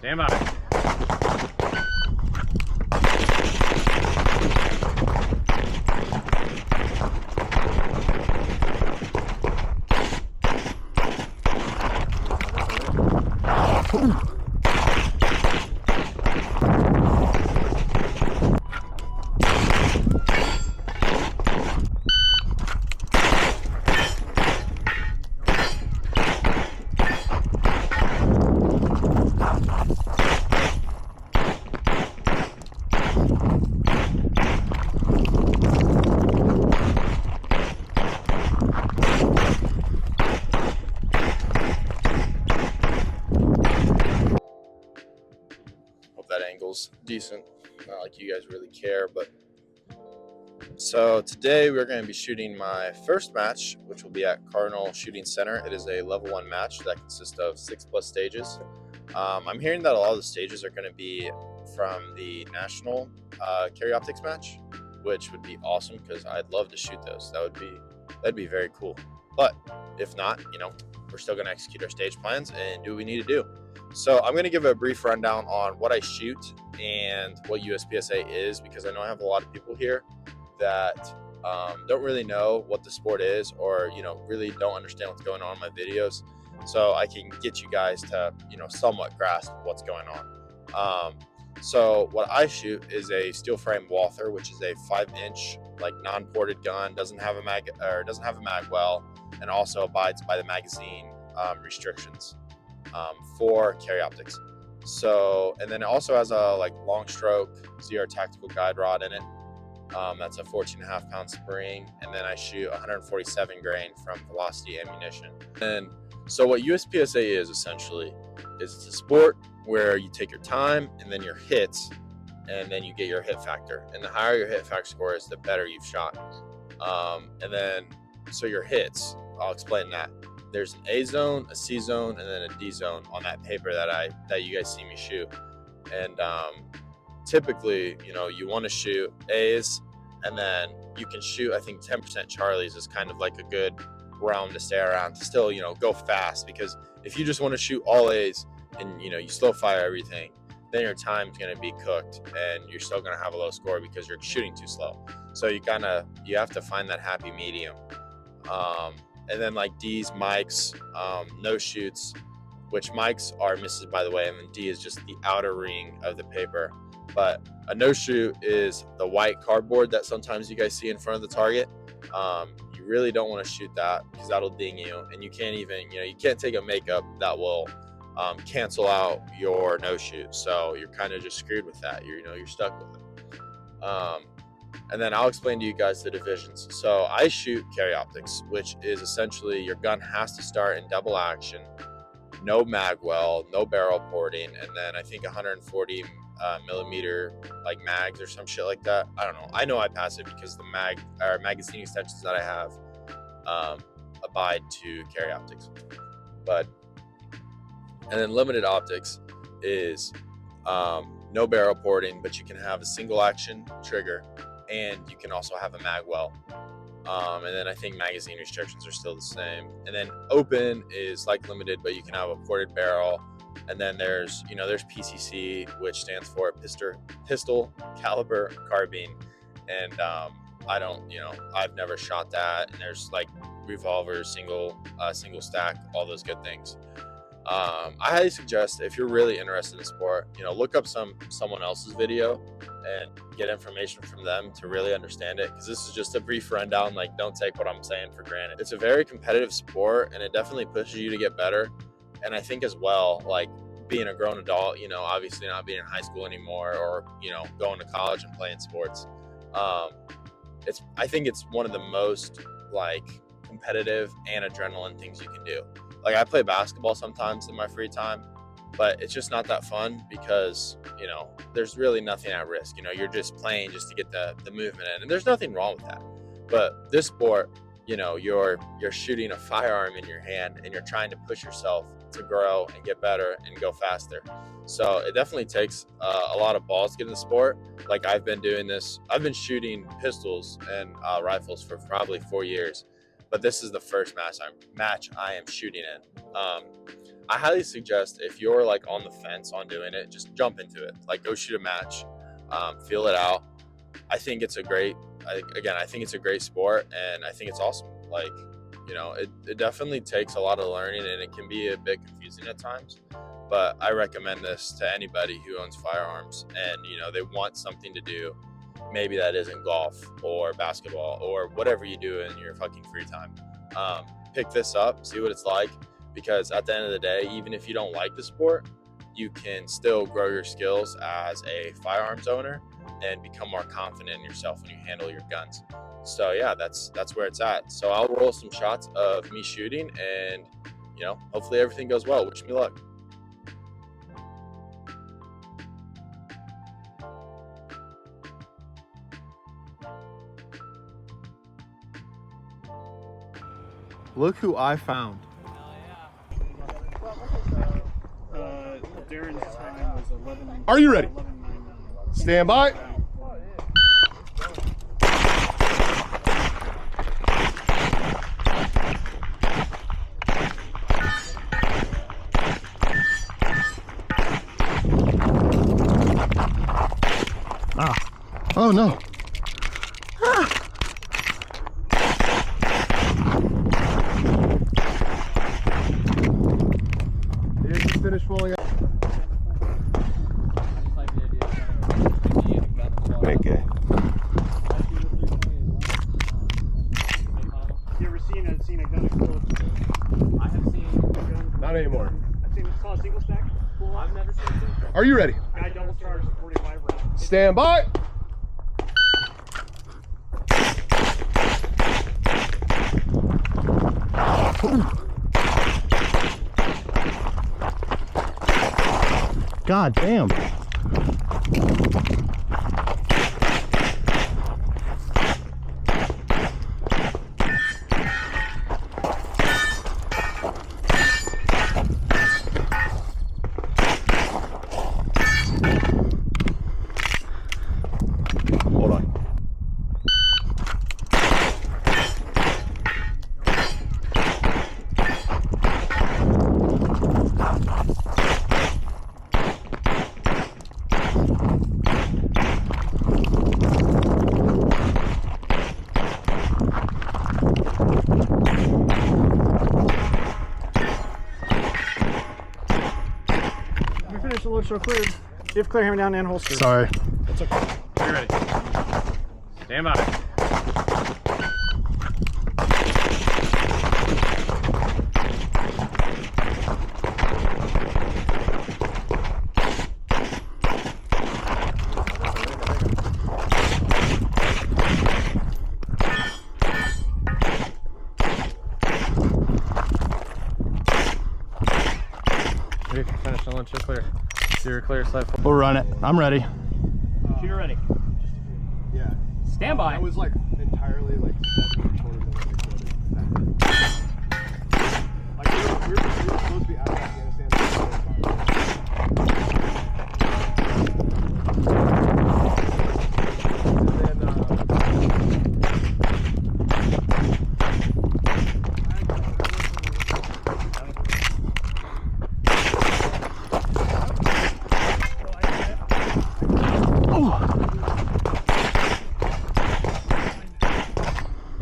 Stand by. Hope that angle's decent. Not like you guys really care, but so today we're going to be shooting my first match, which will be at Cardinal Shooting Center. It is a level 1 match that consists of 6+ stages. I'm hearing that a lot of the stages are going to be from the national carry optics match, which would be awesome because I'd love to shoot those. That'd be very cool. But if not, we're still going to execute our stage plans and do what we need to do. So I'm going to give a brief rundown on what I shoot and what USPSA is, because I know I have a lot of people here that don't really know what the sport is, or really don't understand what's going on in my videos. So I can get you guys to somewhat grasp what's going on. So what I shoot is a steel frame Walther, which is a 5-inch non-ported gun, doesn't have a mag well, and also abides by the magazine restrictions for carry optics. So, and then it also has a long stroke ZR tactical guide rod in it. That's a 14.5 pound spring, and then I shoot 147 grain from Velocity ammunition. And so what USPSA is essentially is it's a sport where you take your time and then your hits, and then you get your hit factor. And the higher your hit factor score is, the better you've shot. And then so your hits, I'll explain that. There's an A zone, a C zone, and then a D zone on that paper that you guys see me shoot. And typically, you want to shoot A's, and then you can shoot, I think 10% Charlies is kind of like a good realm to stay around to still, go fast. Because if you just want to shoot all A's and you slow fire everything, then your time's going to be cooked and you're still going to have a low score because you're shooting too slow. So you have to find that happy medium. And then D's, mics, no shoots, which mics are misses, by the way, and then D is just the outer ring of the paper. But a no shoot is the white cardboard that sometimes you guys see in front of the target. You really don't want to shoot that because that'll ding you, and you can't even, you can't take a makeup that will cancel out your no shoot. So you're kind of just screwed with that. You're stuck with it. And then I'll explain to you guys the divisions. So I shoot carry optics, which is essentially your gun has to start in double action, no mag well, no barrel porting, and then I think 140 millimeter mags or some shit like that. I don't know. I know I pass it because the magazine extensions that I have abide to carry optics. And then limited optics is no barrel porting, but you can have a single action trigger, and you can also have a mag well. And then I think magazine restrictions are still the same. And then open is like limited, but you can have a ported barrel. And then there's PCC, which stands for pistol caliber carbine. And I've never shot that. And there's revolvers, single stack, all those good things. I highly suggest, if you're really interested in the sport, look up someone else's video and get information from them to really understand it, because this is just a brief rundown. Don't take what I'm saying for granted. It's a very competitive sport, and it definitely pushes you to get better. And I think as well, being a grown adult, obviously not being in high school anymore, or going to college and playing sports, I think it's one of the most competitive and adrenaline things you can do. I play basketball sometimes in my free time, but it's just not that fun because, there's really nothing at risk. You're just playing just to get the movement in, and there's nothing wrong with that. But this sport, you're shooting a firearm in your hand, and you're trying to push yourself to grow and get better and go faster. So it definitely takes a lot of balls to get in the sport. I've been shooting pistols and rifles for probably 4 years. But this is the first match I am shooting in. I highly suggest if you're like on the fence on doing it, just jump into it. Like go shoot a match, feel it out. I think it's a great, I think it's a great sport, and I think it's awesome. Like, you know, it definitely takes a lot of learning, and it can be a bit confusing at times. But I recommend this to anybody who owns firearms and, you know, they want something to do. Maybe that isn't golf or basketball or whatever you do in your fucking free time. Pick this up, see what it's like, because at the end of the day, even if you don't like the sport, you can still grow your skills as a firearms owner and become more confident in yourself when you handle your guns. So yeah, that's where it's at. So I'll roll some shots of me shooting, and, you know, hopefully everything goes well. Wish me luck. Look who I found. Darren's time was 11. Are you ready? Stand by. Oh no. Finish rolling up. Okay. You ever seen a gun explode? I have seen a gun. Not anymore. Saw a single stack. Cool. I've never seen it. Are you ready? Guy double charged 45 rounds. Stand by. God damn. Hold on. Finish the load show cleared. You have clear hammer down and holster. Sorry. That's okay. Are you ready? Stand by. Finish the load show clear. You're clear, slide forward. We'll run it. I'm ready. Shooter ready. Yeah. Stand by. I was like entirely like 7 or 20 minutes. Like we were supposed to be out of Afghanistan.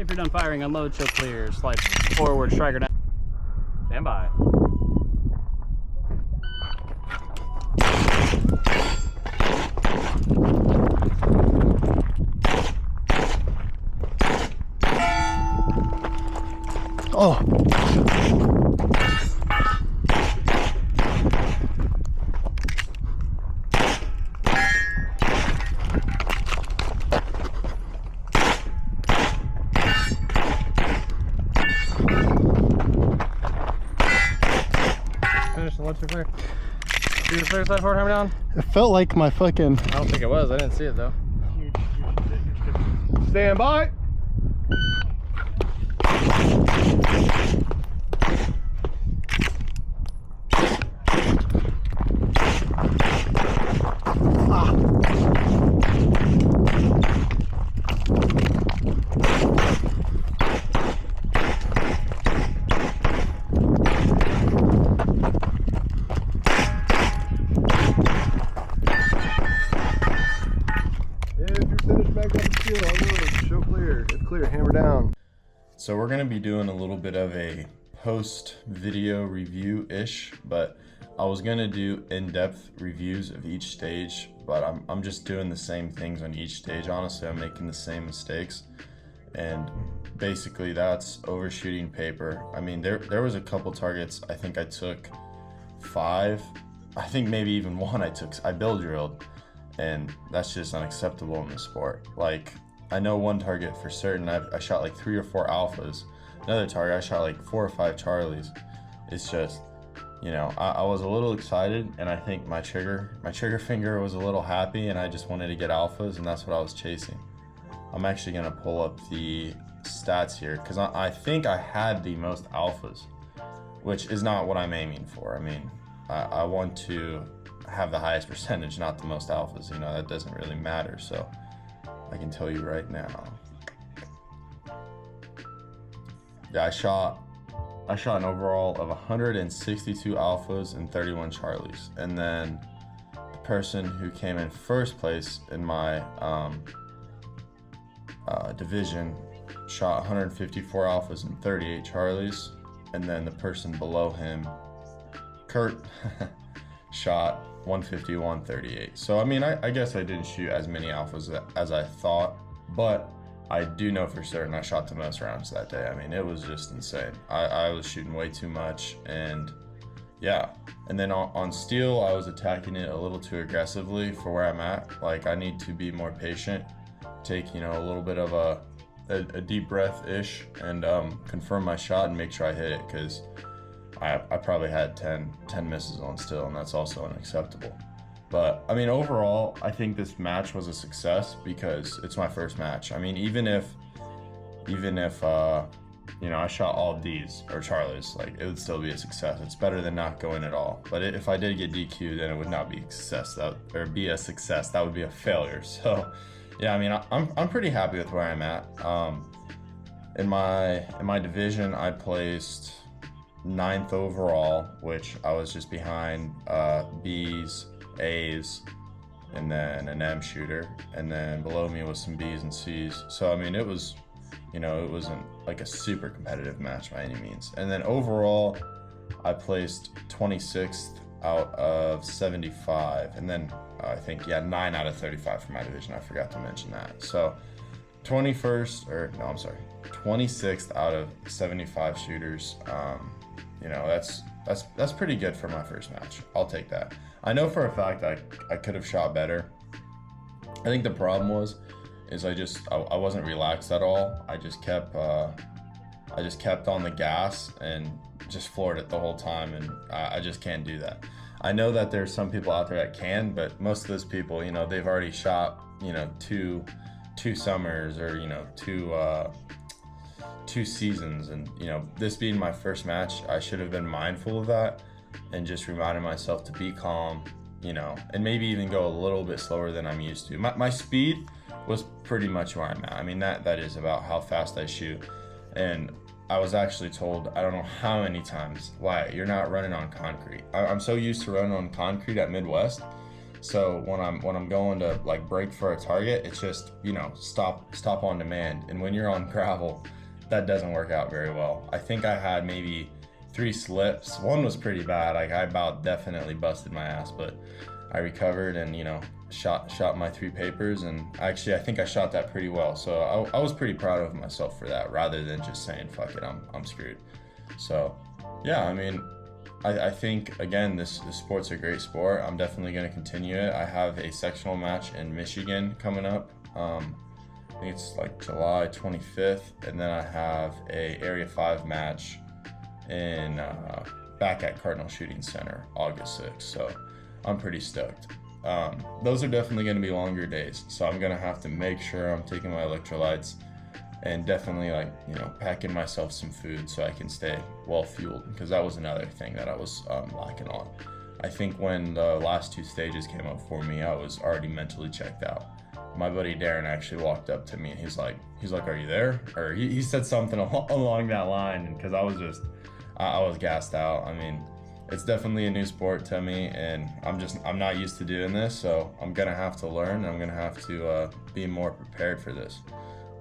If you're done firing, unload, show clear, slide forward, striker down. Stand by. Oh. Finish the load show clear. Shooter clear, slide forward, hammer down. It felt like my fucking. I don't think it was. I didn't see it though. Stand by. So we're gonna be doing a little bit of a post video review-ish, but I was gonna do in-depth reviews of each stage, but I'm just doing the same things on each stage. Honestly, I'm making the same mistakes, and basically that's overshooting paper. I mean, there was a couple targets. I think I took 5. I think maybe even 1 I bill drilled, and that's just unacceptable in the sport. Like, I know one target for certain, I shot like 3 or 4 alphas. Another target, I shot like 4 or 5 charlies. It's just, you know, I was a little excited, and I think my trigger finger was a little happy, and I just wanted to get alphas, and that's what I was chasing. I'm actually gonna pull up the stats here, because I think I had the most alphas, which is not what I'm aiming for. I mean, I want to have the highest percentage, not the most alphas. You know, that doesn't really matter. So I can tell you right now. Yeah, I shot an overall of 162 alphas and 31 charlies. And then the person who came in first place in my division shot 154 alphas and 38 charlies. And then the person below him, Kurt, shot 151, 38. So I mean, I guess I didn't shoot as many alphas as I thought, but I do know for certain I shot the most rounds that day. I mean, it was just insane. I was shooting way too much, and yeah. And then on steel, I was attacking it a little too aggressively for where I'm at. Like, I need to be more patient, take, you know, a little bit of a deep breath-ish, and confirm my shot and make sure I hit it, because I probably had 10 misses on steel, and that's also unacceptable. But I mean, overall, I think this match was a success because it's my first match. I mean, even if you know, I shot all D's or Charlies, like, it would still be a success. It's better than not going at all. But if I did get DQ'd, then it would not be a success. That would be a failure. So yeah, I mean, I'm pretty happy with where I'm at. In my division, I placed 9th overall, which I was just behind B's, A's, and then an M shooter, and then below me was some B's and C's. So I mean, it was, you know, it wasn't like a super competitive match by any means. And then overall, I placed 26th out of 75, and then I think, yeah, 9 out of 35 for my division. I forgot to mention that. So 26th out of 75 shooters. You know, that's pretty good for my first match. I'll take that. I know for a fact I could have shot better. I think the problem is I wasn't relaxed at all. I just kept on the gas and just floored it the whole time, and I just can't do that. I know that there's some people out there that can, but most of those people, you know, they've already shot, you know, two summers, or, you know, two seasons, and, you know, this being my first match, I should have been mindful of that and just reminded myself to be calm, you know, and maybe even go a little bit slower than I'm used to. My speed was pretty much where I'm at. I mean, that is about how fast I shoot. And I was actually told, I don't know how many times, why you're not running on concrete. I'm so used to running on concrete at Midwest. So when I'm going to like break for a target, it's just, you know, stop on demand. And when you're on gravel, that doesn't work out very well. I think I had maybe 3 slips. One was pretty bad. Like, I about definitely busted my ass, but I recovered and, you know, shot my 3 papers, and actually I think I shot that pretty well. So I was pretty proud of myself for that, rather than just saying, fuck it, I'm screwed. So yeah, I mean, I think, again, this sport's a great sport. I'm definitely going to continue it. I have a sectional match in Michigan coming up. I think it's like July 25th, and then I have a Area 5 match in back at Cardinal Shooting Center August 6th. So I'm pretty stoked. Those are definitely going to be longer days, so I'm going to have to make sure I'm taking my electrolytes, and definitely, like, you know, packing myself some food so I can stay well fueled, because that was another thing that I was lacking on. I think when the last 2 stages came up for me, I was already mentally checked out. My buddy Darren actually walked up to me, and he's like, are you there? Or he said something along that line, and because I was gassed out. I mean, it's definitely a new sport to me, and I'm not used to doing this, so I'm gonna have to learn. I'm gonna have to be more prepared for this.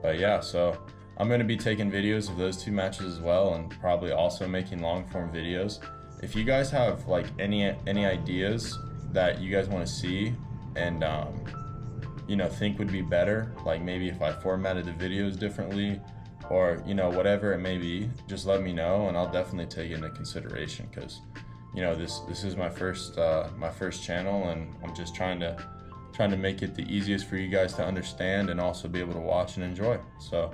But yeah, so I'm going to be taking videos of those 2 matches as well, and probably also making long form videos. If you guys have like any ideas that you guys want to see and you know, think would be better, like maybe if I formatted the videos differently, or you know, whatever it may be, just let me know and I'll definitely take it into consideration, because you know, this is my first channel, and I'm just trying to make it the easiest for you guys to understand and also be able to watch and enjoy. So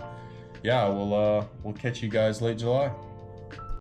yeah, we'll catch you guys late July.